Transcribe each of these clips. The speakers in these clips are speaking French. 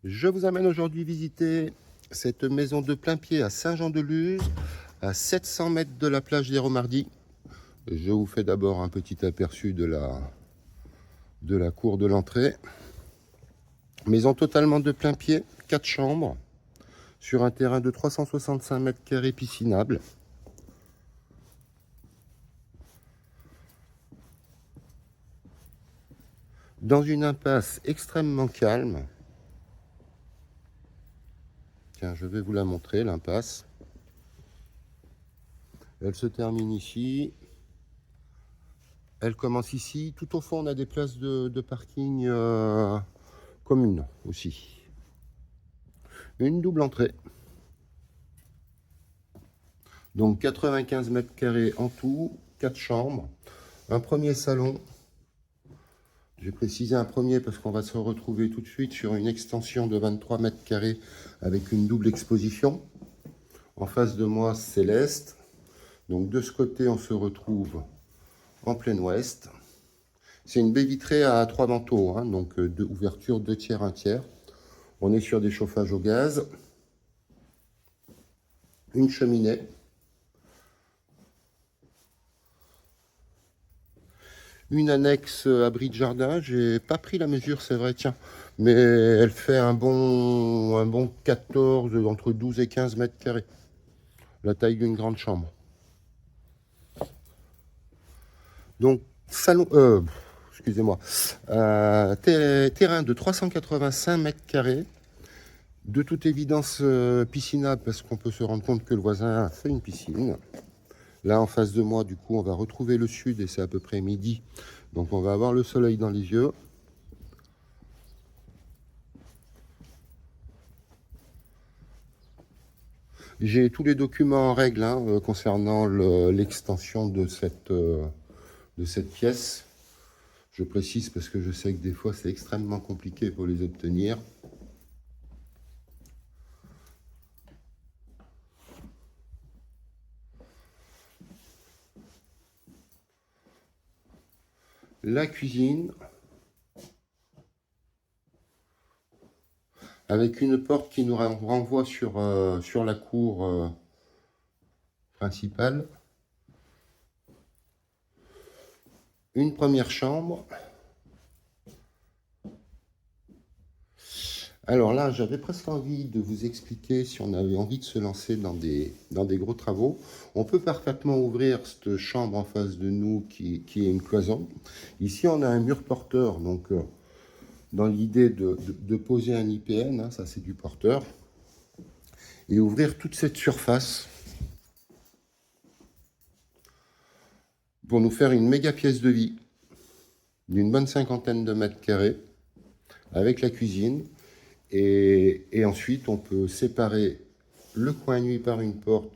Je vous amène aujourd'hui visiter cette maison de plain-pied à Saint-Jean-de-Luz, à 700 mètres de la plage des Romardis. Je vous fais d'abord un petit aperçu de la cour de l'entrée. Maison totalement de plain-pied, 4 chambres, sur un terrain de 365 mètres carrés piscinable. Dans une impasse extrêmement calme. Tiens, je vais vous la montrer, l'impasse. Elle se termine ici. Elle commence ici. Tout au fond, on a des places de parking communes aussi. Une double entrée. Donc 95 mètres carrés en tout, 4 chambres. Un premier salon. J'ai précisé un premier parce qu'on va se retrouver tout de suite sur une extension de 23 mètres carrés avec une double exposition. En face de moi, c'est l'est. Donc de ce côté, on se retrouve en plein ouest. C'est une baie vitrée à 3 manteaux, hein, donc ouverture 2 tiers, 1 tiers. On est sur des chauffages au gaz. Une cheminée. Une annexe abri de jardin. J'ai pas pris la mesure, c'est vrai, tiens. Mais elle fait un bon 14, entre 12 et 15 mètres carrés. La taille d'une grande chambre. Donc, salon, excusez-moi, terrain de 385 mètres carrés. De toute évidence, piscinable, parce qu'on peut se rendre compte que le voisin a fait une piscine. Là, en face de moi, du coup, on va retrouver le sud et c'est à peu près midi. Donc, on va avoir le soleil dans les yeux. J'ai tous les documents en règle hein, concernant l'extension de cette pièce. Je précise parce que je sais que des fois, c'est extrêmement compliqué pour les obtenir. La cuisine, avec une porte qui nous renvoie sur la cour principale. Une première chambre. Alors là, j'avais presque envie de vous expliquer si on avait envie de se lancer dans des gros travaux. On peut parfaitement ouvrir cette chambre en face de nous qui est une cloison. Ici, on a un mur porteur, donc dans l'idée de poser un IPN, hein, ça c'est du porteur, et ouvrir toute cette surface pour nous faire une méga pièce de vie d'une bonne cinquantaine de mètres carrés avec la cuisine. Et ensuite, on peut séparer le coin nuit par une porte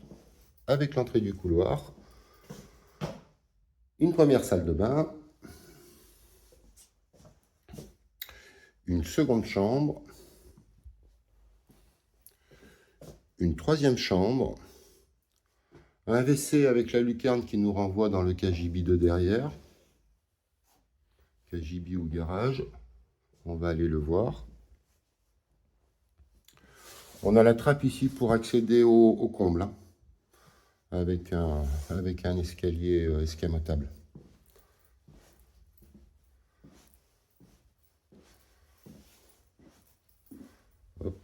avec l'entrée du couloir. Une première salle de bain. Une seconde chambre. Une troisième chambre. Un WC avec la lucarne qui nous renvoie dans le KGB de derrière. KGB ou garage. On va aller le voir. On a la trappe ici pour accéder au comble, hein, avec un escalier escamotable. Hop,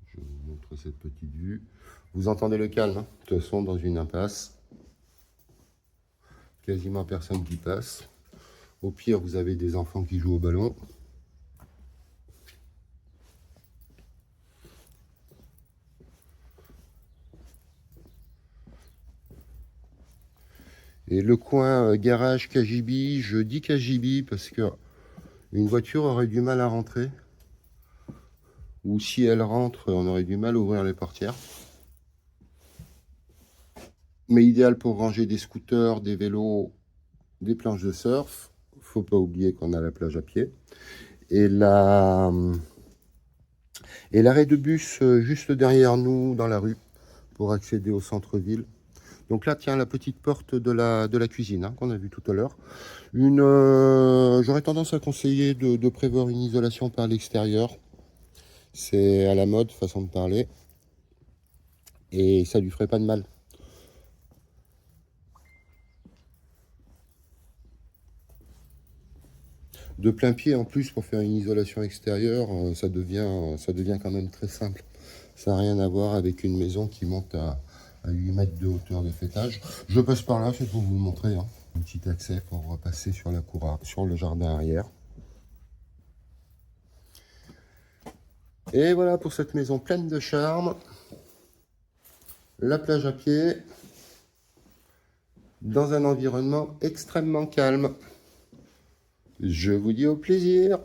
je vous montre cette petite vue. Vous entendez le calme, hein, de toute façon, dans une impasse. Quasiment personne qui passe. Au pire, vous avez des enfants qui jouent au ballon. Et le coin garage KGB, je dis KGB parce que une voiture aurait du mal à rentrer. Ou si elle rentre, on aurait du mal à ouvrir les portières. Mais idéal pour ranger des scooters, des vélos, des planches de surf. Faut pas oublier qu'on a la plage à pied. Et l'arrêt de bus juste derrière nous dans la rue pour accéder au centre-ville. Donc là, tiens, la petite porte de la cuisine hein, qu'on a vue tout à l'heure. J'aurais tendance à conseiller de prévoir une isolation par l'extérieur. C'est à la mode, façon de parler. Et ça lui ferait pas de mal. De plein pied en plus pour faire une isolation extérieure, ça devient quand même très simple. Ça n'a rien à voir avec une maison qui monte à 8 mètres de hauteur de fêtage. Je passe par là, c'est pour vous montrer. Hein. Un petit accès pour repasser sur la cour, sur le jardin arrière. Et voilà pour cette maison pleine de charme. La plage à pied. Dans un environnement extrêmement calme. Je vous dis au plaisir.